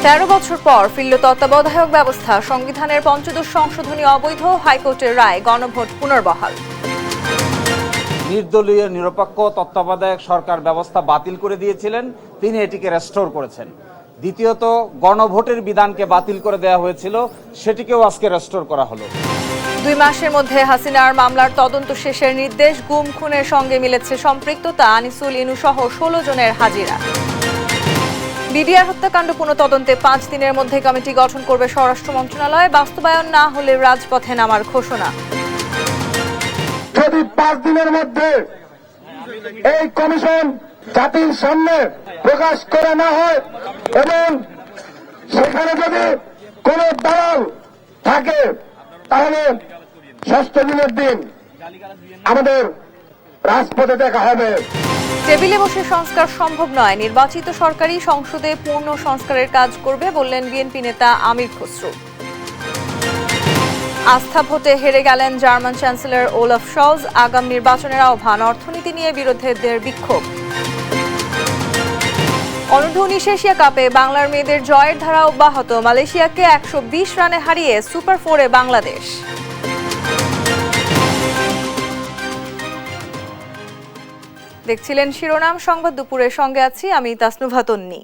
13 বছর পর ফিরল তত্ত্বাবধায়ক ব্যবস্থা, সংবিধানের পঞ্চদশ সংশোধনী অবৈধ, হাইকোর্টের রায়, গণভোট পুনর্বহাল। নির্দলীয় নিরপেক্ষ তত্ত্বাবধায়ক সরকার ব্যবস্থা বাতিল করে দিয়েছিলেন, তিনি এটিকে রেস্টোর করেছেন। দ্বিতীয়ত, গণভোটের বিধানকে বাতিল করে দেওয়া হয়েছিল, সেটিকেও আজকে রেস্টোর করা হলো। 2 মাসের মধ্যে হাসিনার মামলার তদন্ত শেষের নির্দেশ, গুম খুনের সঙ্গে মিলেছে সম্পৃক্ততা, আনিসুল ইনু সহ 16 জনের হাজিরা। বিডিআর হত্যাকাণ্ড পুনঃতদন্তে 5 দিনের মধ্যে কমিটি গঠন করবে স্বরাষ্ট্র মন্ত্রণালয়, বাস্তবায়ন না হলে রাজপথে নামার ঘোষণা। যদি 5 দিনের মধ্যে এই কমিশন জাতির সামনে প্রকাশ করা না হয় এবং সেখানে যদি কোন দালাল থাকে, তাহলে 6ষ্ঠ দিনের দিন আমাদের রাজপথে দেখা হবে। টেবিলে বসে সংস্কার সম্ভব নয়, নির্বাচিত সরকারই সংসদে পূর্ণ সংস্কারের কাজ করবে, বললেন বিএনপি নেতা আমির খসরু। আস্থা ভোটে হেরে গেলেন জার্মান চ্যান্সেলর ওলাফ শলজ, আগাম নির্বাচনের আহ্বান, অর্থনীতি নিয়ে বিরোধীদের বিক্ষোভ। অনূর্ধ্ব-19 এশিয়া কাপে বাংলার মেয়েদের জয়ের ধারা অব্যাহত, মালয়েশিয়াকে 120 রানে হারিয়ে সুপার 4-এ বাংলাদেশ। দেখছিলেন শিরোনাম সংবাদ, দুপুরের সঙ্গে আছি আমি তাসনুভা তন্নি।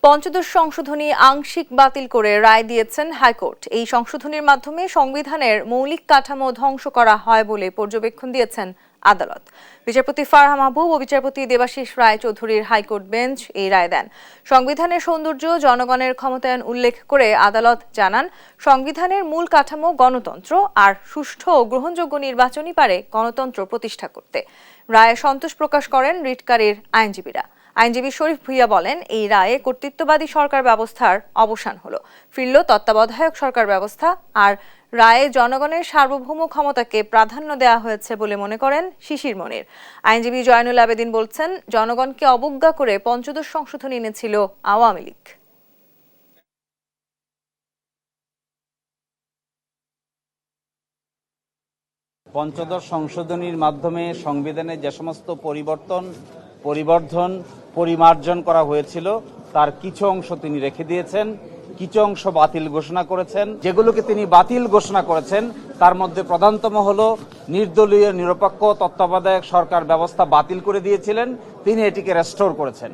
পঞ্চদশ সংশোধনী আংশিক বাতিল করে রায় দিয়েছেন হাইকোর্ট। এই সংশোধনীর মাধ্যমে সংবিধানের মৌলিক কাঠামো ধ্বংস করা হয় বলে পর্যবেক্ষণ দিয়েছেন আদালত। বিচারপতি ফারহা মাহবুব ও বিচারপতি দেবাশিস রায় চৌধুরীর হাইকোর্ট বেঞ্চ এই রায় দেন। সংবিধানের সৌন্দর্য, জনগণের ক্ষমতায়ন উল্লেখ করে আদালত জানান, সংবিধানের মূল কাঠামো গণতন্ত্র, আর সুষ্ঠু ও গ্রহণযোগ্য নির্বাচনই পারে গণতন্ত্র প্রতিষ্ঠা করতে। রায়ে সন্তোষ প্রকাশ করেন রিটকারীর আইনজীবীরা। আইনজীবী শরীফ ভুইয়া বলেন, এই রায়ে কর্তৃত্ববাদী সরকার ব্যবস্থার অবসান হলো, ফিরল তত্ত্বাবধায়ক সরকার ব্যবস্থা, আর রায়ে জনগণের সার্বভৌম ক্ষমতাকে প্রাধান্য দেওয়া হয়েছে বলে মনে করেন শিশির মনির। আইনজীবী জয়নুল আবেদিন বলছেন, জনগণকে অবজ্ঞা করে পঞ্চদশ সংশোধনী এনেছিল আওয়ামী লীগ। পঞ্চদশ সংশোধনীর মাধ্যমে সংবিধানে যে সমস্ত পরিমার্জন করা হয়েছিল, তার কিছু অংশ তিনি রেখে দিয়েছেন, কিছু অংশ বাতিল ঘোষণা করেছেন। যেগুলোকে তিনি বাতিল ঘোষণা করেছেন তার মধ্যে প্রধানতম হল নির্দলীয় নিরপেক্ষ তত্ত্বাবধায়ক সরকার ব্যবস্থা বাতিল করে দিয়েছিলেন, তিনি এটিকে রেস্টোর করেছেন।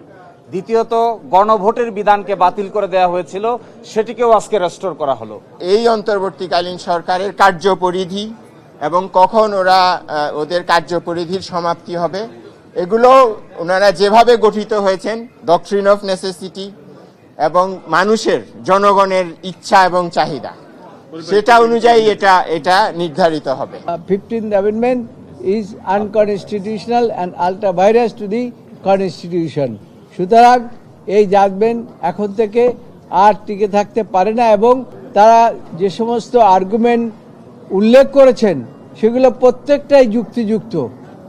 দ্বিতীয়ত, গণভোটের বিধানকে বাতিল করে দেওয়া হয়েছিল, সেটিকেও আজকে রেস্টোর করা হলো। এই অন্তর্বর্তীকালীন সরকারের কার্যপরিধি এবং কখন ওদের কার্যপরিধির সমাপ্তি হবে, এগুলো ওনারা যেভাবে গঠিত হয়েছেন, ডক্ট্রিন অফ নেসেসিটি এবং মানুষের জনগণের ইচ্ছা এবং চাহিদা, সেটা অনুযায়ী এটা নির্ধারিত হবে। 15th amendment is unconstitutional and ultra virus to the constitution. সুতরাং এই জাজমেন্ট এখন থেকে আর টিকে থাকতে পারে না, এবং তারা যে সমস্ত আর্গুমেন্ট উল্লেখ করেছেন সেগুলো প্রত্যেকটাই যুক্তিযুক্ত,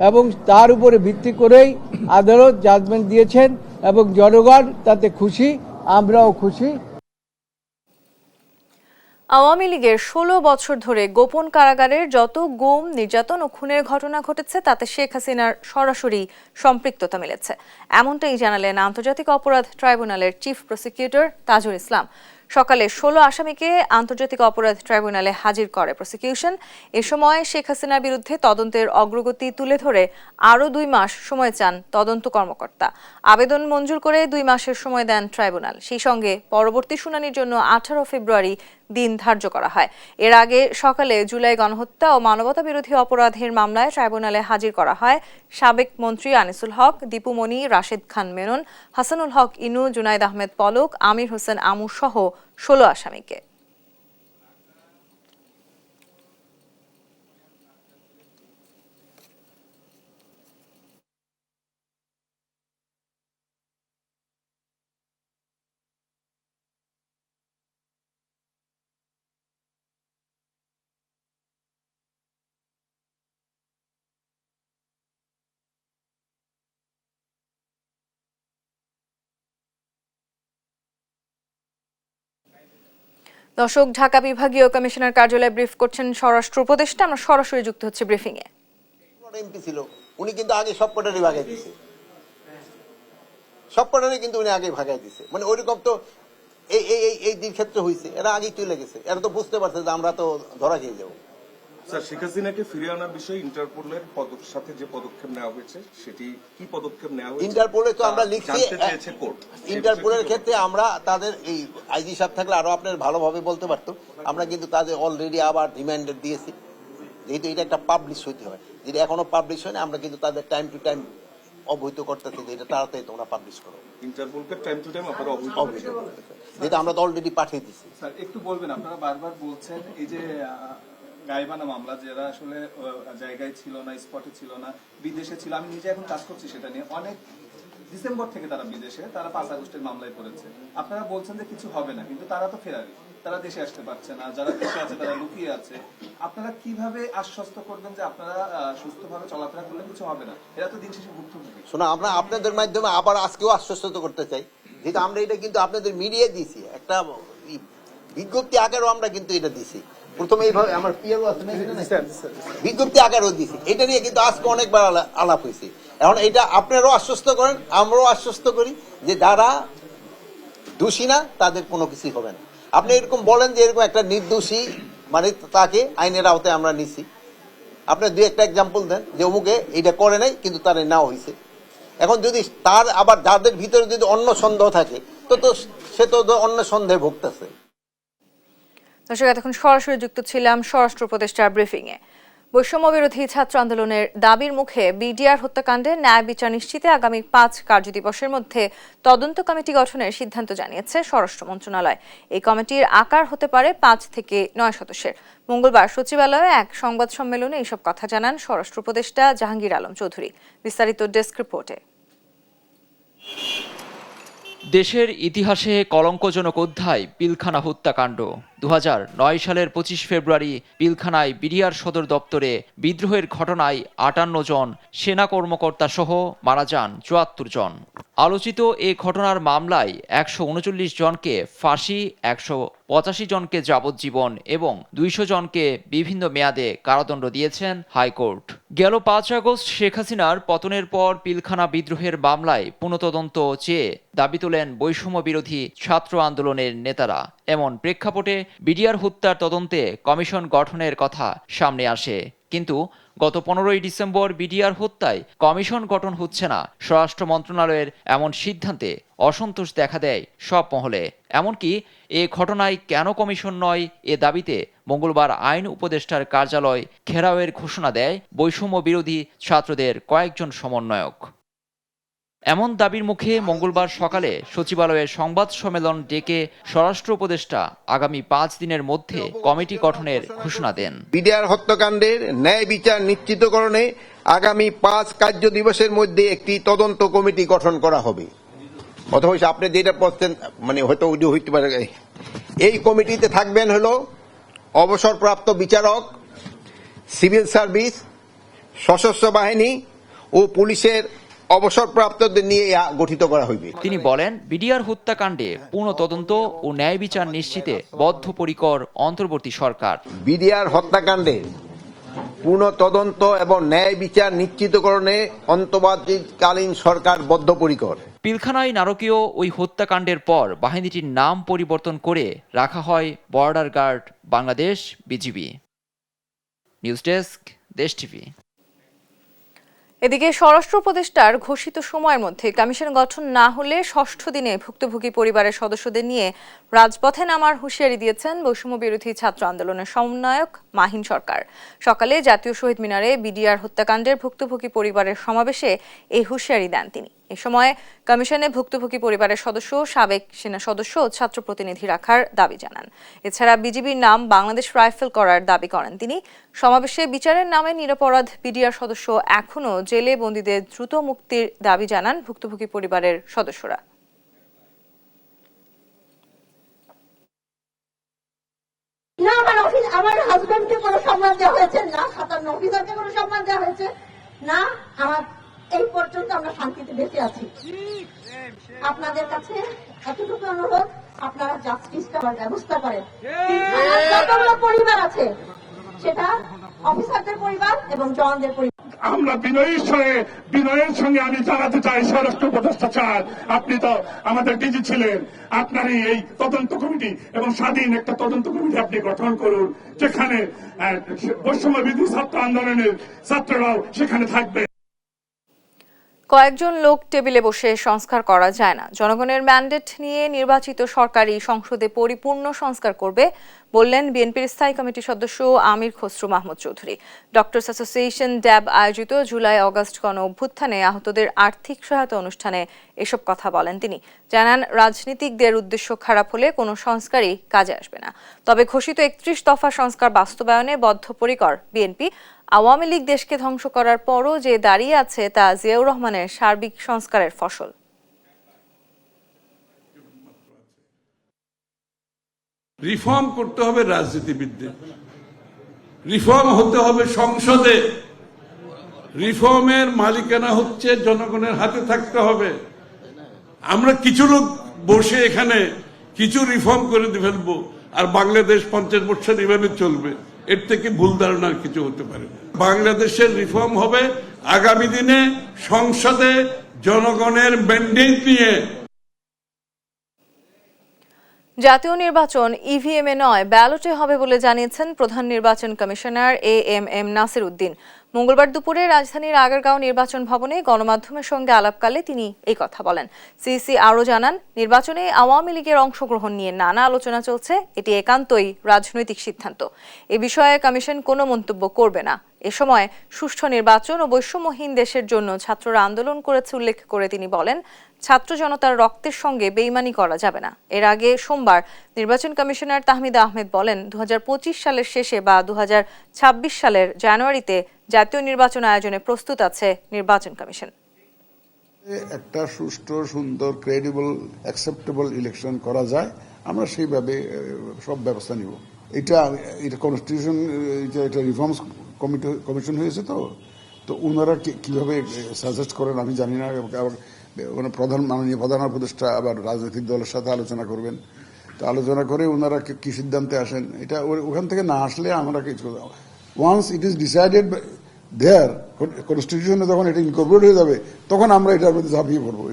এবং তার উপরে ভিত্তি করেই আদালত জাজমেন্ট দিয়েছেন, এবং জনগণ তাতে খুশি, আমরাও খুশি। আওয়ামী লীগের 16 বছর ধরে গোপন কারাগারের যত গুম, নির্যাতন ও খুনের ঘটনা ঘটেছে তাতে শেখ হাসিনার সরাসরি সম্পৃক্ততা মিলেছে, এমনটাই জানালেন আন্তর্জাতিক অপরাধ ট্রাইব্যুনালের চিফ প্রসিকিউটর তাজুল ইসলাম। সকালে 16 আসামিকে আন্তর্জাতিক অপরাধ ট্রাইব্যুনালে হাজির করে প্রসিকিউশন। এ সময় শেখ হাসিনার বিরুদ্ধে তদন্তের অগ্রগতি তুলে ধরে আরও 2 মাস সময় চান তদন্ত কর্মকর্তা। আবেদন মঞ্জুর করে 2 মাসের সময় দেন ট্রাইব্যুনাল। সেই সঙ্গে পরবর্তী শুনানির জন্য 18 ফেব্রুয়ারি দিন ধার্য করা হয়। এর আগে সকালে জুলাই গণহত্যা ও মানবতা বিরোধী অপরাধের মামলায় ট্রাইব্যুনালে হাজির করা হয় সাবেক মন্ত্রী আনিসুল হক, দীপু মনি, রাশেদ খান মেনন, হাসানুল হক ইনু, জুনাইদ আহমেদ পলক, আমির হোসেন আমু সহ 16 আসামিকে। দর্শক, ঢাকা বিভাগীয় কমিশনার কার্যালয়ে ব্রিফ করছেন স্বরাষ্ট্র উপদেষ্টা। আমরা সরাসরি যুক্ত হচ্ছে ব্রিফিং এ। এমপি ছিল, উনি কিন্তু আগে সব কটা বিভাগে দিয়েছে, সব কটারই কিন্তু উনি আগে ভাগাই দিছে। মানে ওইরকম তো এই দিন ক্ষেত্রে হয়েছে, এরা আগেই চলে গেছে, এরা তো বুঝতে পারছে যে আমরা তো ধরা খেয়ে যাবো। স্যার, শেখ হাসিনাকে ফিরিয়ে আনার বিষয়ে ইন্টারপোলের সাথে যে পদক্ষেপ নেওয়া হয়েছে সেটি কি পদক্ষেপ নেওয়া হয়েছে? ইন্টারপোলে তো আমরা লিখছি, জানতে চেয়েছে কোর্ট। ইন্টারপোলের ক্ষেত্রে আমরা তাদের এই আইজি সাহেব থাকলে আরো আপনার ভালোভাবে বলতে পারতো, আমরা কিন্তু তাদের অলরেডি আবার রিমাইন্ডার দিয়েছি, যেহেতু এটা একটা পাবলিশ হইতে হয়, যেটা এখনো পাবলিশ হয়নি, আমরা কিন্তু তাদের টাইম টু টাইম অবহিত করতেছি যে এটা তাড়াতাড়ি তোমরা পাবলিশ করো। ইন্টারপোলকে টাইম টু টাইম আপনারা অবহিত করতেছেন, যেটা আমরা তো অলরেডি পাঠিয়ে দিচ্ছি। স্যার একটু বলবেন, আপনারা বারবার বলছেন এই যে গায়েবানা মামলা, যারা আসলে জায়গায় ছিল না, স্পটে ছিল না, বিদেশে ছিল, আমি নিজে এখন কাজ করছি সেটা নিয়ে, অনেক ডিসেম্বর থেকে তারা বিদেশে, তারা 5 আগস্টের মামলায় পড়েছে। আপনারা বলছেন যে কিছু হবে না, কিন্তু তারা তো ফেরারি, তারা দেশে আসতে পারছে না, যারা দেশে আছে তারা লুকিয়ে আছে। আপনারা কিভাবে আশ্বস্ত করবেন যে আপনারা সুস্থভাবে চলাফেরা করলে কিছু হবে না? এরা তো দিন শেষে ভুক্তভোগী। শোনো, আমরা আপনাদের মাধ্যমে আবার আজকেও আশ্বস্ত করতে চাই, যেহেতু আমরা এটা কিন্তু আপনাদের মিডিয়া দিয়েছি, একটা বিজ্ঞপ্তি আকারও আমরা কিন্তু এটা দিছি। প্রথমে এইভাবে আমার পিয়ারও আছে না, বিজ্ঞপ্তি আকারও দিছি, এটা নিয়ে কিন্তু আজকে অনেকবার আলাপ হয়েছে। এখন এটা আপনারাও আশ্বস্ত করেন, আমরাও আশ্বস্ত করি যে যারা দোষী না তাদের কোনো কিছুই হবে না। আপনি এরকম বলেন যে এরকম একটা নির্দোষী, মানে তাকে আইনের আওতায় আমরা নিছি, আপনি 2-1টা এক্সাম্পল দেন যে অমুকে এটা করে নাই কিন্তু তার নেওয়া হয়েছে। এখন যদি তার আবার যাদের ভিতরে যদি অন্য সন্দেহ থাকে তো সে তো অন্য সন্দেহে ভুগতেছে। দর্শক, এতক্ষণ সরাসরি যুক্ত ছিলাম স্বরাষ্ট্র উপদেষ্টার ব্রিফিংয়ে। বৈষম্য বিরোধী ছাত্র আন্দোলনের দাবির মুখে বিডিআর হত্যাকাণ্ডে ন্যায় বিচার নিশ্চিতে আগামী 5 কার্যদিবসের মধ্যে তদন্ত কমিটি গঠনের সিদ্ধান্ত জানিয়েছে স্বরাষ্ট্র মন্ত্রণালয়। এই কমিটির আকার হতে পারে 5 থেকে 9 সদস্যের। মঙ্গলবার সচিবালয়ে এক সংবাদ সম্মেলনে এইসব কথা জানান স্বরাষ্ট্র উপদেষ্টা জাহাঙ্গীর আলম চৌধুরী। বিস্তারিত ডেস্ক রিপোর্টে। দেশের ইতিহাসে কলঙ্কজনক অধ্যায় পিলখানা হত্যাকাণ্ড। 2009 সালের 25 ফেব্রুয়ারি পিলখানায় বিডিআর সদর দপ্তরে বিদ্রোহের ঘটনায় 58 জন সেনা কর্মকর্তা সহ মারা যান 74 জন। আলোচিত এ ঘটনার মামলায় 139 জনকে ফাঁসি, 185 জনকে যাবজ্জীবন এবং 200 জনকে বিভিন্ন মেয়াদে কারাদণ্ড দিয়েছেন হাইকোর্ট। গেল 5 আগস্ট শেখ হাসিনার পতনের পর পিলখানা বিদ্রোহের মামলায় পুনঃতদন্ত চেয়ে দাবি তোলেন বৈষম্য বিরোধী ছাত্র আন্দোলনের নেতারা। এমন প্রেক্ষাপটে বিডিআর হত্যার তদন্তে কমিশন গঠনের কথা সামনে আসে, কিন্তু গত 15ই ডিসেম্বর বিডিআর হত্যায় কমিশন গঠন হচ্ছে না। স্বরাষ্ট্র মন্ত্রণালয়ের এমন সিদ্ধান্তে অসন্তোষ দেখা দেয় সব মহলে। এমনকি এ ঘটনায় কেন কমিশন নয় এ দাবিতে মঙ্গলবার আইন উপদেষ্টার কার্যালয় ঘেরাওয়ের ঘোষণা দেয় বৈষম্য বিরোধী ছাত্রদের কয়েকজন সমন্বয়ক। এমন দাবির মুখে মঙ্গলবার সকালে সচিবালয়ে সংবাদ সম্মেলন ডেকে স্বরাষ্ট্র উপদেষ্টা আগামী 5 দিনের মধ্যে কমিটি গঠনের ঘোষণা দেন। বিডিআর হত্যাকাণ্ডের ন্যায় বিচার নিশ্চিতকরণে আগামী 5 কার্য দিবসের মধ্যে একটি তদন্ত কমিটি গঠন করা হবে। অথবা আপনি যেটা বলছেন মানে হয়তো হইতে পারে। এই কমিটিতে থাকবেন হলো অবসরপ্রাপ্ত বিচারক, সিভিল সার্ভিস, সশস্ত্র বাহিনী ও পুলিশের অবসরপ্রাপ্তদের নিয়ে গঠিত করা হইবে। তিনি বলেন, বিডিআর হত্যাকাণ্ডে পূর্ণ তদন্ত ও ন্যায় বিচার নিশ্চিতে বদ্ধপরিকর অন্তর্বর্তী সরকার। বিডিআর হত্যাকাণ্ডে পূর্ণ তদন্ত এবং ন্যায় বিচার নিশ্চিতকরণে অন্তর্বর্তীকালীন সরকার বদ্ধপরিকর। পিলখানায় নারকীয় ওই হত্যাকাণ্ডের পর বাহিনীটির নাম পরিবর্তন করে রাখা হয় border guard Bangladesh, BGB. News desk, Desh TV. এদিকে স্বরাষ্ট্র উপদেষ্টার ঘোষিত সময়ের মধ্যে কমিশন গঠন না হলে 6ষ্ঠ দিনে ভুক্তভোগী পরিবারের সদস্যদের নিয়ে রাজপথে নামার হুঁশিয়ারি দিয়েছেন বৈষম্য বিরোধী ছাত্র আন্দোলনের সমন্বয়ক মাহিন সরকার। সকালে জাতীয় শহীদ মিনারে বিডিআর হত্যাকাণ্ডের ভুক্তভোগী পরিবারের সমাবেশে এই হুঁশিয়ারি দেন তিনি। এ সময় কমিশনে ভুক্তভোগী পরিবারের সদস্য, সাবেক সেনা সদস্য ও ছাত্র প্রতিনিধি রাখার দাবি জানান। এছাড়া বিজিবির নাম বাংলাদেশ রাইফেল করার দাবি করেন তিনি। সমাবেশে বিচারের নামে নিরপরাধ বিডিআর সদস্য এখনও জেলে বন্দীদের দ্রুত মুক্তির দাবি জানান ভুক্তভোগী পরিবারের সদস্যরা। না, আমার হাজবেন্ডকে কোনো সম্মান দেওয়া হয়েছে না, 57 অফিসারকে কোনো সম্মান দেওয়া হয়েছে না। আমার এই পর্যন্ত আমরা শান্তিতে বেঁচে আছি। আপনাদের কাছে এতটুকু অনুরোধ, আপনারা জাস্টিসটা ব্যবস্থা করেন। যতগুলো পরিবার আছে সেটা অফিসারদের পরিবার এবং জওয়ানদের পরিবার। আমরা বিনয়ের সঙ্গে আমি জানাতে চাই, স্বরাষ্ট্র উপদেষ্টা স্যার, আপনি তো আমাদের ডিজি ছিলেন, আপনারই এই তদন্ত কমিটি এবং স্বাধীন একটা তদন্ত কমিটি আপনি গঠন করুন, যেখানে বৈষম্য বিরোধী ছাত্র আন্দোলনের ছাত্ররাও সেখানে থাকবে। কয়েকজন লোক টেবিলে বসে সংস্কার করা যায় না। জনগণের ম্যান্ডেট নিয়ে নির্বাচিত সরকারই সংসদে পরিপূর্ণ সংস্কার করবে বললেন বিএনপির স্থায়ী কমিটির সদস্য আমির খসরু মাহমুদ চৌধুরী। ডক্টরস অ্যাসোসিয়েশন ড্যাব আয়োজিত জুলাই অগাস্ট গণ অভ্যুত্থানে আহতদের আর্থিক সহায়তা অনুষ্ঠানে এসব কথা বলেন তিনি। জানান, রাজনীতিকদের উদ্দেশ্য খারাপ হলে কোনো সংস্কারই কাজে আসবে না। তবে ঘোষিত ৩১ দফা সংস্কার বাস্তবায়নে বদ্ধপরিকর বিএনপি। আওয়ামী লীগ দেশকে ধ্বংস করার পরও যে দাঁড়িয়ে আছে তা জিয়াউর রহমানের সার্বিক সংস্কারের ফসল। রিফর্ম করতে হবে রাজনীতিবিদদের, রিফর্ম হতে হবে সংসদে, রিফর্মের মালিকানা হচ্ছে জনগণের হাতে থাকতে হবে। আমরা কিছু লোক বসে এখানে কিছু রিফর্ম করে ফেলবো আর বাংলাদেশ 50 বছর এভাবে চলবে, এর থেকে ভুল ধারণার কিছু হতে পারে। বাংলাদেশের রিফর্ম হবে আগামী দিনে সংসদে জনগণের ম্যান্ডেট নিয়ে। জাতীয় নির্বাচন ইভিএম এ নয়, ব্যালটে হবে বলে জানিয়েছেন প্রধান নির্বাচন কমিশনার এএমএম নাসির উদ্দিন। মঙ্গলবার দুপুরে রাজধানীর আগারগাঁও নির্বাচন ভবনে গণমাধ্যমের সঙ্গে আলাপকালে তিনি এই কথা বলেন। সিইসি আরও জানান, নির্বাচনে আওয়ামী লীগের অংশগ্রহণ নিয়ে নানা আলোচনা চলছে, এটি একান্তই রাজনৈতিক সিদ্ধান্ত। এ বিষয়ে কমিশন কোনো মন্তব্য করবে না। এ সময় সুষ্ঠু নির্বাচন ও বৈষম্যহীন দেশের জন্য ছাত্ররা আন্দোলন করেছে উল্লেখ করে তিনি বলেন, ছাত্র জনতার রক্তের সঙ্গে বেইমানি করা যাবে না। এর আগে সোমবার নির্বাচন কমিশনার তাহমিদা আহমেদ বলেন, 2025 সালের শেষে বা 2026 সালের জানুয়ারিতে জাতীয় নির্বাচন আয়োজনে প্রস্তুত আছে নির্বাচন কমিশন। একটা সুষ্ঠু, সুন্দর, ক্রেডিবল, অ্যাকসেপ্টেবল ইলেকশন করা যায়, আমরা সেইভাবে সব ব্যবস্থা নিব। এটা কনস্টিটিউশন, এটা রিফর্মস কমিশন হয়েছে, তো ওনারা কিভাবে সাজেস্ট করেন আমি জানি না। আবার মাননীয় প্রধান উপদেষ্টা আবার রাজনৈতিক দলের সাথে আলোচনা করবেন, তো আলোচনা করে ওনারা কি সিদ্ধান্তে আসেন, এটা ওখান থেকে না আসলে আমরা কিছু, ওয়ান্স ইট ইজ ডিসাইডেড দেয়ার কনস্টিটিউশনে, যখন এটা ইনকর্পোরেট হয়ে যাবে তখন আমরা এটার মধ্যে ঝাঁপিয়ে পড়বো।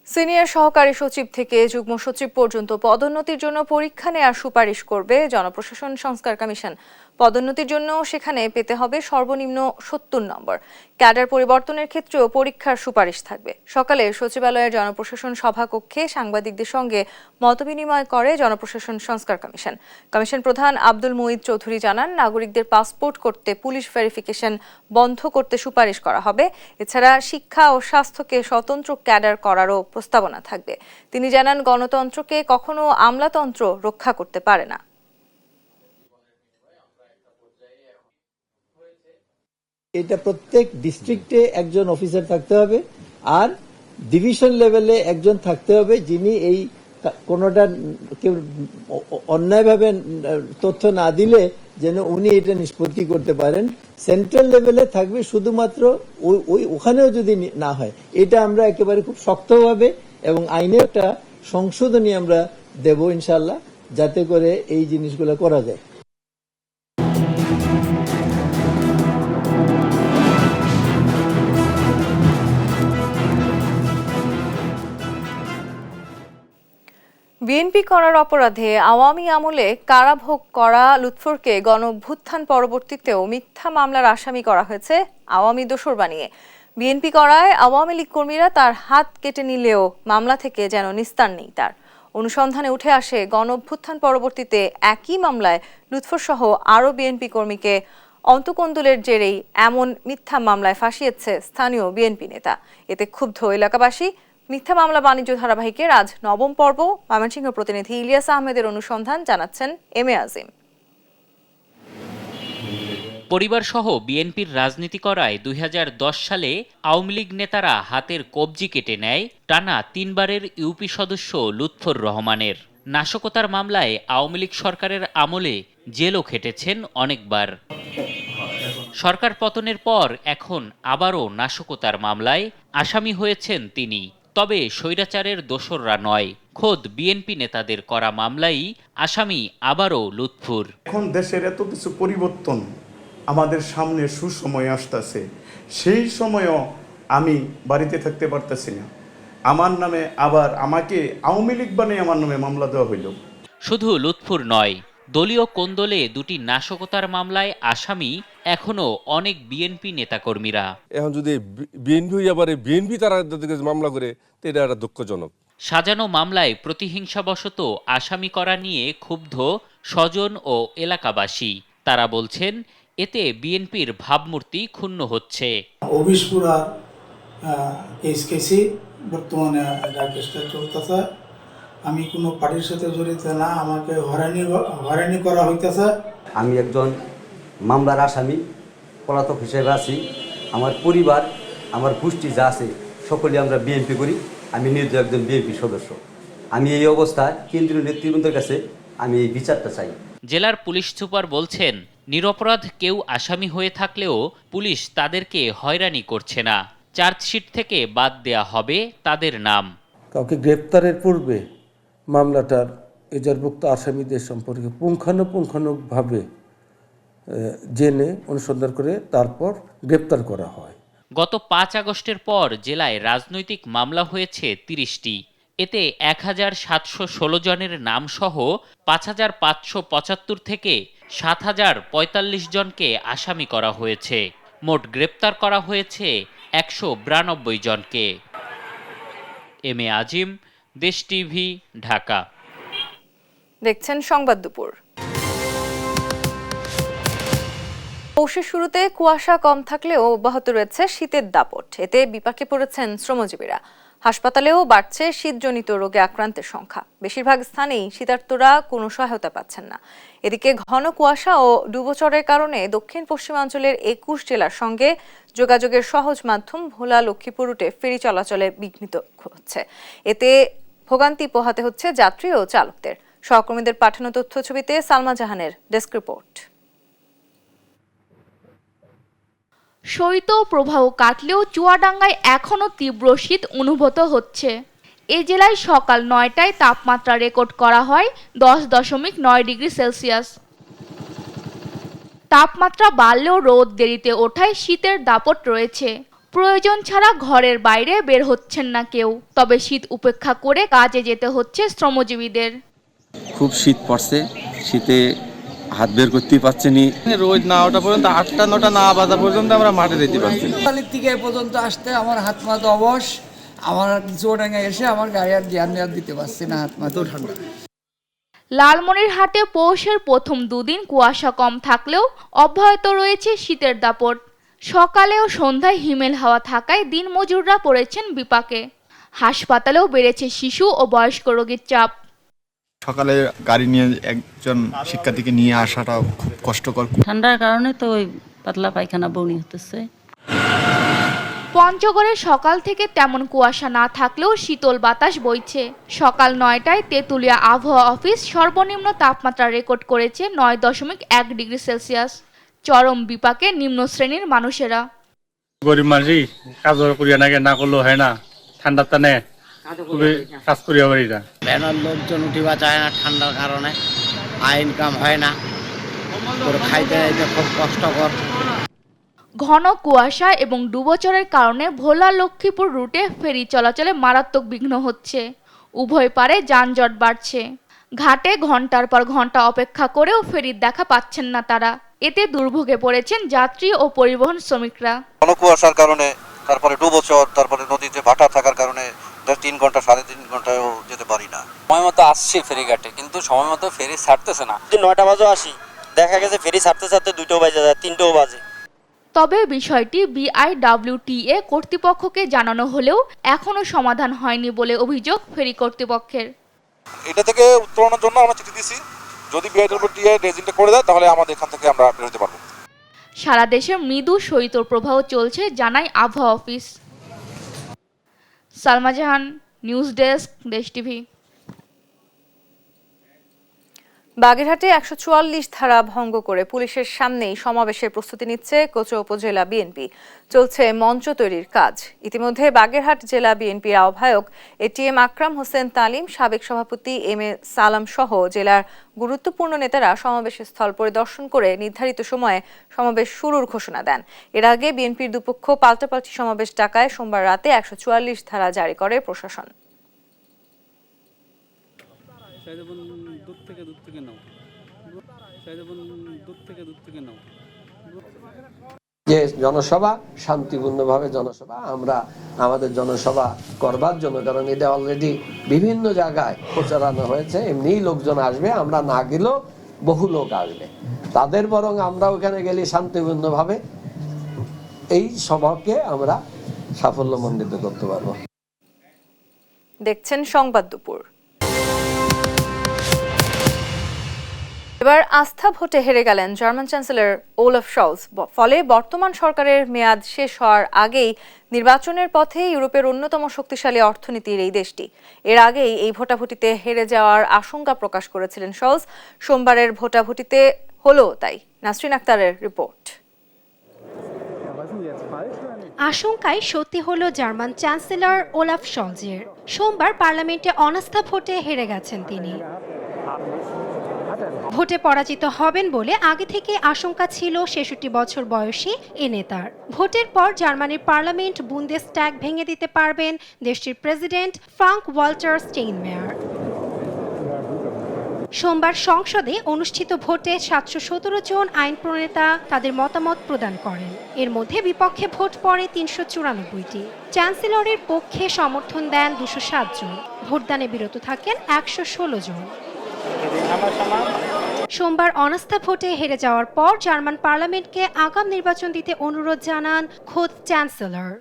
সিনিয়র সহকারী সচিব থেকে যুগ্ম সচিব পর্যন্ত পদোন্নতির জন্য পরীক্ষা নেওয়ার সুপারিশ করবে জনপ্রশাসন সংস্কার কমিশন। পদোন্নতির জন্য সেখানে পেতে হবে সর্বনিম্ন 70 নম্বর। ক্যাডার পরিবর্তনের ক্ষেত্রেও পরীক্ষার সুপারিশ থাকবে। সকালে সচিবালয়ের জনপ্রশাসন সভাকক্ষে সাংবাদিকদের সঙ্গে মতবিনিময় করে জনপ্রশাসন সংস্কার কমিশন। কমিশন প্রধান আব্দুল মুঈদ চৌধুরী জানান, নাগরিকদের পাসপোর্ট করতে পুলিশ ভেরিফিকেশন বন্ধ করতে সুপারিশ করা হবে। এছাড়া শিক্ষা ও স্বাস্থ্যকে স্বতন্ত্র ক্যাডার করারও প্রস্তাবনা থাকবে। তিনি জানান, গণতন্ত্রকে কখনো আমলাতন্ত্র রক্ষা করতে পারে না। এটা প্রত্যেক ডিস্ট্রিক্টে একজন অফিসার থাকতে হবে আর ডিভিশন লেভেলে একজন থাকতে হবে, যিনি এই কোনোটা কেউ অন্যায়ভাবে তথ্য না দিলে যেন উনি এটা নিষ্পত্তি করতে পারেন। সেন্ট্রাল লেভেলে থাকবে শুধুমাত্র ওখানেও যদি না হয়, এটা আমরা একেবারে খুব শক্তভাবে এবং আইনে একটা সংশোধনী আমরা দেব ইনশাল্লাহ, যাতে করে এই জিনিসগুলো করা যায়। বিএনপি করার অপরাধে আওয়ামী আমলে কারাভোগ করা লুৎফরকে গণঅভ্যুত্থান পরবর্তীতেও মিথ্যা মামলার আসামি করা হয়েছে আওয়ামী দোসর বানিয়ে। বিএনপি করায় আওয়ামী লীগ কর্মীরা তার হাত কেটে নিলেও মামলা থেকে যেন নিস্তার নেই তার। অনুসন্ধানে উঠে আসে, গণঅভ্যুত্থান পরবর্তীতে একই মামলায় লুৎফর সহ আরও বিএনপি কর্মীকে অন্তকন্দুলের জেরেই এমন মিথ্যা মামলায় ফাঁসিয়েছে স্থানীয় বিএনপি নেতা। এতে ক্ষুব্ধ এলাকাবাসী। মিথ্যা মামলা বাণিজ্য ধারাবাহিকের আজ ৯ম পর্ব। ময়মনসিংহ প্রতিনিধি ইলিয়াস আহমেদের অনুসন্ধান, জানাচ্ছেন এম এ আজিম। পরিবার সহ বিএনপির রাজনীতি করায় ২০১০ সালে আওয়ামী লীগ নেতারা হাতের কবজি কেটে নেয় টানা ৩ বারের ইউপি সদস্য লুৎফর রহমানের। নাশকতার মামলায় আওয়ামী লীগ সরকারের আমলে জেলও খেটেছেন অনেকবার। সরকার পতনের পর এখন আবারও নাশকতার মামলায় আসামি হয়েছেন তিনি। তবে স্বৈরাচারের দোসররা নয়, খোদ বিএনপি নেতাদের করা মামলাই আসামি আবারও লুৎফর। এখন দেশের এত কিছু পরিবর্তন, আমাদের সামনে সুসময় আসতেছে, সেই সময়ও আমি বাড়িতে থাকতে পারতেছি না। আমার নামে আবার আমাকে আওয়ামী লীগ বানিয়ে আমার নামে মামলা দেওয়া হইল। শুধু লুৎফুর নয়, দলীয় কোন্দলে দুটি নাশকতার মামলায় আসামি এখনো অনেক বিএনপি নেতাকর্মীরা। এখন যদি বিএনপি আবার বিএনপি তারা মামলা করে, তো এটা একটা দুঃখজনক। সাজানো মামলায় প্রতিহিংসাবশত আসামি করা নিয়ে ক্ষুব্ধ স্বজন ও এলাকাবাসী। তারা বলছেন, এতে বিএনপির ভাবমূর্তি ক্ষুণ্ণ হচ্ছে। অবিস্পুরা কেসি বর্তমানে কেসটা চলতেছে। আমি কোনো পার্টির সাথে জড়িত না, আমাকে হয়রানি করা হইতেছে। আমি একজন মামলার আসামি, পলাতক হিসেবে আছি। আমার পরিবার, আমার গোষ্ঠী যা আছে সকলে আমরা বিএনপি করি। আমি নিজে একজন বিএনপি সদস্য। আমি এই অবস্থায় কেন্দ্রীয় নেতৃবৃন্দের কাছে আমি এই বিচারটা চাই। জেলার পুলিশ সুপার বলছেন, নিরপরাধ কেউ আসামি হয়ে থাকলেও পুলিশ তাদেরকে হয়রানি করছে না। চার্জশিট থেকে বাদ দেয়া হবে তাদের নাম। কাউকে গ্রেপ্তারের পূর্বে মামলাটার এজাহারভুক্ত আসামিদের সম্পর্কে পুঙ্খানুপুঙ্খানুভাবে জেনে অনুসন্ধান করে তারপর গ্রেপ্তার করা হয়। গত ৫ আগস্টের পর জেলায় রাজনৈতিক মামলা হয়েছে ৩০টি। এতে ১,৭১৬ জনের নাম সহ ৫,৫৭৫ থেকে ৭,০৪৫ জনকে আসামি করা হয়েছে। মোট গ্রেপ্তার করা হয়েছে ১৯২ জনকে। এম এ আজিম, দেশ টিভি, ঢাকা। দেখছেন সংবাদ দুপুর। পৌষের শুরুতে কুয়াশা কম থাকলেও অব্যাহত রয়েছে শীতের দাপট। এতে বিপাকে পড়েছেন শ্রমজীবীরা। হাসপাতালেও বাড়ছে শীতজনিত রোগে আক্রান্তের সংখ্যা। বেশিরভাগ স্থানেই শীতার্তরা কোনো সহায়তা পাচ্ছেন না। এদিকে ঘন কুয়াশা ও ডুবোচরের কারণে দক্ষিণ পশ্চিমাঞ্চলের ২১ জেলার সঙ্গে যোগাযোগের সহজ মাধ্যম ভোলা লক্ষ্মীপুর রুটে ফেরি চলাচলে বিঘ্নিত হচ্ছে। এতে ভোগান্তি পোহাতে হচ্ছে যাত্রী ও চালকদের। সহকর্মীদের পাঠানো তথ্যছবিতে সালমা জাহানের ডেস্ক রিপোর্ট। শৈত্য প্রবাহ কাটলেও চুয়াডাঙ্গায় এখনও তীব্র শীত অনুভূত হচ্ছে। এ জেলায় সকাল ৯টায় তাপমাত্রা রেকর্ড করা হয় ১০.৯ ডিগ্রি সেলসিয়াস। তাপমাত্রা বাড়লেও রোদ দেরিতে ওঠায় শীতের দাপট রয়েছে। প্রয়োজন ছাড়া ঘরের বাইরে বের হচ্ছেন না কেউ। তবে শীত উপেক্ষা করে কাজে যেতে হচ্ছে শ্রমজীবীদের। খুব শীত পড়ছে, শীতে হাত বের করতেই পারছি নি। রোজ না ওঠা পর্যন্ত ৮টা ৯টা না বাজা পর্যন্ত আমরা মাঠে যেতে পারছি। সকালের থেকে এ পর্যন্ত আসতে আমার হাত পা তো অবশ। আমার চুয়াডাঙ্গা এসে আমার গায়ে আর জ্ঞান দিতে পারছি না, হাত পা তো ঠান্ডা। লালমনিরহাটে পৌষের প্রথম দুদিন কুয়াশা কম থাকলেও অব্যাহত রয়েছে শীতের দাপট। সকালে ও সন্ধ্যায় হিমেল হাওয়া থাকায় দিনমজুররা পড়েছেন বিপাকে। হাসপাতালেও বেড়েছে শিশু ও বয়স্ক রোগীর চাপ। সকালে গাড়ি নিয়ে একজন শিক্ষার্থীকে নিয়ে আসাটা খুব কষ্টকর। ঠান্ডার কারণে তো ওই পাতলা পায়খানা বমি হতেছে। পঞ্চগড়ে সকাল থেকে তেমন কুয়াশা না থাকলেও শীতল বাতাস বইছে। সকাল ৯টায় তেঁতুলিয়া আবহাওয়া অফিস সর্বনিম্ন তাপমাত্রা রেকর্ড করেছে ৯.১ ডিগ্রি সেলসিয়াস। চরম বিপাকে নিম্ন শ্রেণীর মানুষেরা। গরিব মানুষই কাজ করিয়া না করলেও হয় না, ঠান্ডা টানে খুবই কাজ করিয়া পারি না। ভ্যানের লোকজন উঠিবা চায় না ঠান্ডার কারণে, আয় ইনকাম হয় না, খাইতে খুব কষ্টকর। ঘন কুয়াশা এবং ডুবোচরের কারণে ভোলা লক্ষ্মীপুর রুটে ফেরি চলাচলে মারাত্মক বিঘ্ন হচ্ছে। উভয় পারে যানজট বাড়ছে। ঘাটে ঘন্টার পর ঘন্টা অপেক্ষা করেও ফেরির দেখা পাচ্ছেন না তারা। এতে দুর্ভোগে পড়েছেন যাত্রী ও পরিবহন শ্রমিকরা। ঘন কুয়াশার কারণে, তারপরে ডুবোচর, তারপরে নদীতে ভাটা থাকার কারণে ৩ ঘন্টা ৩.৫ ঘন্টায়ও যেতে পারি না। সময় মতো আসছি ফেরিঘাটে, কিন্তু সময় মতো ফেরি ছাড়তেছে না। ৯টা বাজে আসি, দেখা গেছে ফেরি ছাড়তে ছাড়তে ২টো বাজে যায়, ৩টেও বাজে। তবে বিষয়টি BIWTA কর্তৃপক্ষকে জানানো হলেও এখনো সমাধান হয়নি বলে অভিযোগ ফেরি কর্তৃপক্ষের। এটা থেকে উত্তরণের জন্য আমরা চিঠি দিয়েছি, যদি BIWTA রেজিনটা করে দেয় তাহলে আমাদের এখান থেকে আমরা বের হতে পারবো। সারা দেশে মৃদু শৈত্য প্রবাহ চলছে জানায় আবহাওয়া অফিস। সালমা জাহান, নিউজ ডেস্ক, দেশ টিভি। বাগেরহাটে 144 ধারা ভঙ্গ করে পুলিশের সামনেই সমাবেশের প্রস্তুতি নিচ্ছে কোচো উপজেলা বিএনপি। চলছে মঞ্চ তৈরির কাজ। ইতিমধ্যে বাগেরহাট জেলা বিএনপির আহ্বায়ক এটিএম আকরাম হোসেন তালিম, সাবেক সভাপতি এম এ সালাম সহ জেলার গুরুত্বপূর্ণ নেতারা সমাবেশের স্থল পরিদর্শন করে নির্ধারিত সময়ে সমাবেশ শুরুর ঘোষণা দেন। এর আগে বিএনপির দুপক্ষ পাল্টাপাল্টি সমাবেশ ডাকায় সোমবার রাতে 144 ধারা জারি করে প্রশাসন। যে জনসভা শান্তিপূর্ণভাবে জনসভা আমরা আমাদের জনসভা করবার জন্য, কারণ এটা অলরেডি বিভিন্ন জায়গায় প্রচারানো হয়েছে, এমনিই লোকজন আসবে, আমরা না গেলেও বহু লোক আসবে, তাদের বরং আমরা ওখানে গেলে শান্তিপূর্ণভাবে এই সভাকে আমরা সাফল্যমণ্ডিত করতে পারবো। দেখছেন সংবাদ দুপুর। এবার আস্থা ভোটে হেরে গেলেন জার্মান চ্যান্সেলর ওলাফ শলজ। ফলে বর্তমান সরকারের মেয়াদ শেষ হওয়ার আগেই নির্বাচনের পথে ইউরোপের অন্যতম শক্তিশালী অর্থনীতির এই দেশটি। এর আগেই এই ভোটাভুটিতে হেরে যাওয়ার আশঙ্কা প্রকাশ করেছিলেন শলজ। সোমবারের ভোটাভুটিতে হলো তাই। নাসরিন আক্তারের রিপোর্ট। আশঙ্কায় সত্যি হলো জার্মান চ্যান্সেলর ওলাফ শলজের। সোমবার পার্লামেন্টে অনাস্থা ভোটে হেরে গেছেন তিনি। ভোটে পরাজিত হবেন বলে আগে থেকে আশঙ্কা ছিল ৬৬ বছর বয়সী এ নেতার। ভোটের পর জার্মানির পার্লামেন্ট বুন্দেসট্যাগ ভেঙে দিতে পারবেন দেশটির প্রেসিডেন্ট ফ্রাঙ্ক ওয়াল্টার স্টেইনমেয়ার। সোমবার সংসদে অনুষ্ঠিত ভোটে ৭১৭ জন আইন প্রণেতা তাদের মতামত প্রদান করেন। এর মধ্যে বিপক্ষে ভোট পড়ে ৩৯৪টি। চ্যান্সেলরের পক্ষে সমর্থন দেন ২০৭ জন। ভোটদানে বিরত থাকেন ১১৬ জন। সোমবার অনাস্থা ভোটে হেরে যাওয়ার পর জার্মান পার্লামেন্টকে আগাম নির্বাচন দিতে অনুরোধ জানান খোদ চ্যান্সেলর।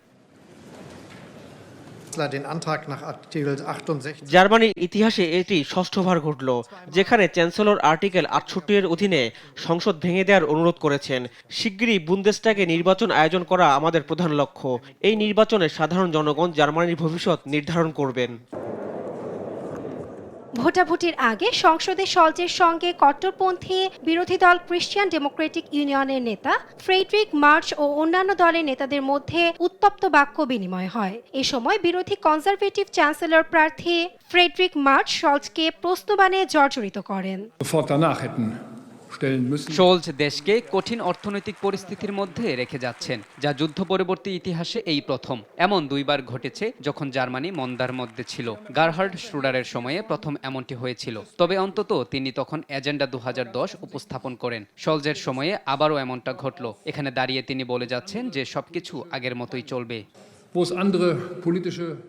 জার্মানির ইতিহাসে এটি ষষ্ঠবার ঘটল যেখানে চ্যান্সেলর আর্টিকেল ৬৮ এর অধীনে সংসদ ভেঙে দেওয়ার অনুরোধ করেছেন। শিগগিরই বুন্দেসট্যাগে নির্বাচন আয়োজন করা আমাদের প্রধান লক্ষ্য। এই নির্বাচনে সাধারণ জনগণ জার্মানির ভবিষ্যৎ নির্ধারণ করবেন। ভোটাভুটির আগে সংসদে শলজের সঙ্গে কট্টরপন্থী বিরোধী দল ক্রিশ্চিয়ান ডেমোক্রেটিক ইউনিয়নের নেতা ফ্রেডরিক মার্চ ও অন্যান্য দলের নেতাদের মধ্যে উত্তপ্ত বাক্য বিনিময় হয়। এ সময় বিরোধী কনজারভেটিভ চ্যান্সেলর প্রার্থী ফ্রেডরিক মার্চ শলজকে প্রশ্নবাণে জর্জরিত করেন। শোলজ দেশকে কঠিন অর্থনৈতিক পরিস্থিতির মধ্যে রেখে যাচ্ছেন, যা যুদ্ধ পরবর্তী ইতিহাসে এই প্রথম। এমন দুইবার ঘটেছে যখন জার্মানি মন্দার মধ্যে ছিল। গারহার্ড শ্রুডারের সময়ে প্রথম এমনটি হয়েছিল, তবে অন্তত তিনি তখন এজেন্ডা ২০১০ উপস্থাপন করেন। শোলজের সময়ে আবারও এমনটা ঘটল। এখানে দাঁড়িয়ে তিনি বলে যাচ্ছেন যে সবকিছু আগের মতোই চলবে।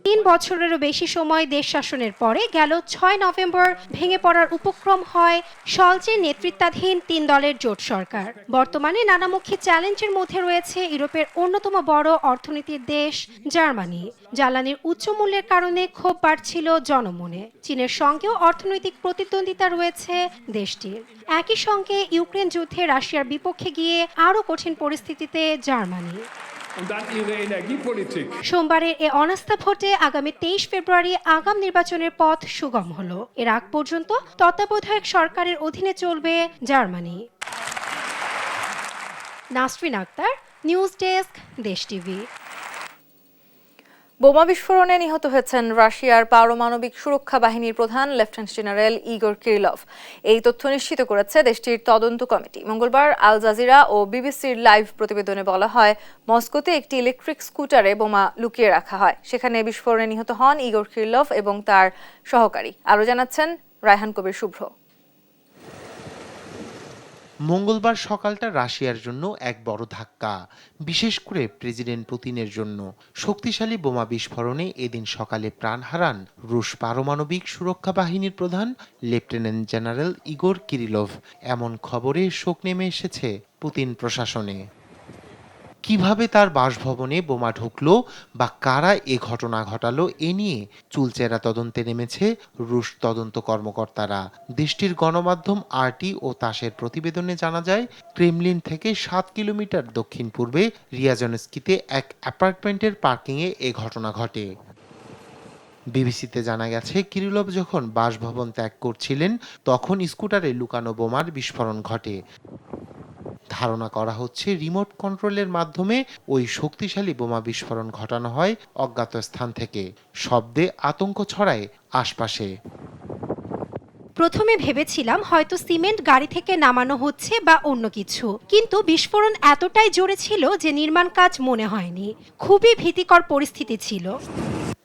৩ বছরেরও বেশি সময় দেশ শাসনের পরে গেল ৬ নভেম্বর ভেঙে পড়ার উপক্রম হয় শলজের নেতৃত্বাধীন ৩ দলের জোট সরকার। বর্তমানে নানামুখী চ্যালেঞ্জের মধ্যে রয়েছে ইউরোপের অন্যতম বড় অর্থনীতির দেশ জার্মানি। জ্বালানির উচ্চ মূল্যের কারণে ক্ষোভ বাড়ছিল জনমনে। চীনের সঙ্গেও অর্থনৈতিক প্রতিদ্বন্দ্বিতা রয়েছে দেশটির। একই সঙ্গে ইউক্রেন যুদ্ধে রাশিয়ার বিপক্ষে গিয়ে আরও কঠিন পরিস্থিতিতে জার্মানি। সোমবারের এ অনাস্থা ভোটে আগামী ২৩ ফেব্রুয়ারি আগাম নির্বাচনের পথ সুগম হলো। এর আগ পর্যন্ত তত্ত্বাবধায়ক সরকারের অধীনে চলবে Germany. Nasrin Akter, news desk, Desh TV. বোমা বিস্ফোরণে নিহত হয়েছেন রাশিয়ার পারমাণবিক সুরক্ষা বাহিনীর প্রধান লেফটেন্যান্ট জেনারেল ইগোর কিরিলভ। এই তথ্য নিশ্চিত করেছে দেশটির তদন্ত কমিটি। মঙ্গলবার আল জাজিরা ও বিবিসির লাইভ প্রতিবেদনে বলা হয়, মস্কোতে একটি ইলেকট্রিক স্কুটারে বোমা লুকিয়ে রাখা হয়। সেখানে বিস্ফোরণে নিহত হন ইগোর কিরিলভ এবং তার সহকারী। আরও জানাচ্ছেন রায়হান কবির শুভ্র। মঙ্গলবার সকালটা রাশিয়ার জন্য এক বড় ধাক্কা, বিশেষ করে প্রেসিডেন্ট পুতিনের জন্য। শক্তিশালী বোমা বিস্ফোরণে এদিন সকালে প্রাণ হারান রুশ পারমাণবিক সুরক্ষা বাহিনীর প্রধান লেফটেন্যান্ট জেনারেল ইগোর কিরিলভ। এমন খবরে শোক নেমে এসেছে পুতিন প্রশাসনে। কিভাবে তার বাসভবনে বোমা ঢুকলো বা কারা এ ঘটনা ঘটালো এ নিয়ে চুলচেরা তদন্তে নেমেছে রুশ তদন্ত কর্মকর্তারা। দেশটির গণমাধ্যম আরটি ও তাসের প্রতিবেদনে জানা যায়, ক্রেমলিন থেকে ৭ কিলোমিটার দক্ষিণ পূর্বে রিয়াজনস্কিতে এক অ্যাপার্টমেন্টের পার্কিংয়ে এ ঘটনা ঘটে। বিবিসিতে জানা গেছে কিরিলভ যখন বাসভবন ত্যাগ করছিলেন তখন স্কুটারে লুকানো বোমার বিস্ফোরণ ঘটে। ধারণা করা হচ্ছে রিমোট কন্ট্রোলের মাধ্যমে ওই শক্তিশালী বোমা বিস্ফোরণ ঘটানো হয় অজ্ঞাত স্থান থেকে। শব্দে আতঙ্ক ছড়ায় আশপাশে। প্রথমে ভেবেছিলাম হয়তো সিমেন্ট গাড়ি থেকে নামানো হচ্ছে বা অন্য কিছু, কিন্তু বিস্ফোরণ এতটাই জোরে ছিল যে নির্মাণ কাজ মনে হয়নি। খুবই ভীতিকর পরিস্থিতি ছিল।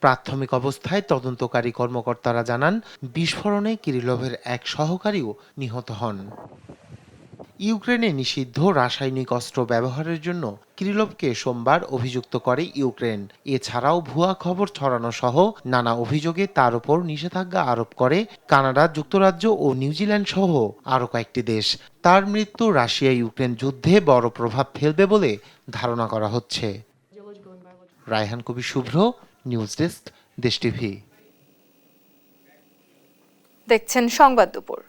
প্রাথমিক অবস্থায় তদন্তকারী কর্মকর্তারা জানান বিস্ফোরণে কিরিলভের এক সহকারীও নিহত হন। ইউক্রেনে নিষিদ্ধ রাসায়নিক অস্ত্র ব্যবহারের জন্য কিরিলভকে সোমবার অভিযুক্ত করে ইউক্রেন। এছাড়াও ভুয়া খবর ছড়ানো সহ নানা অভিযোগে তার উপর নিষেধাজ্ঞা আরোপ করে কানাডা, যুক্তরাজ্য ও নিউজিল্যান্ড সহ আরও কয়েকটি দেশ। তার মৃত্যু রাশিয়া ইউক্রেন যুদ্ধে বড় প্রভাব ফেলবে বলে ধারণা করা হচ্ছে। রায়হান কবির শুভ্র, নিউজ ডেস্ক, দেশ টিভি। দেখছেন সংবাদ দুপুর।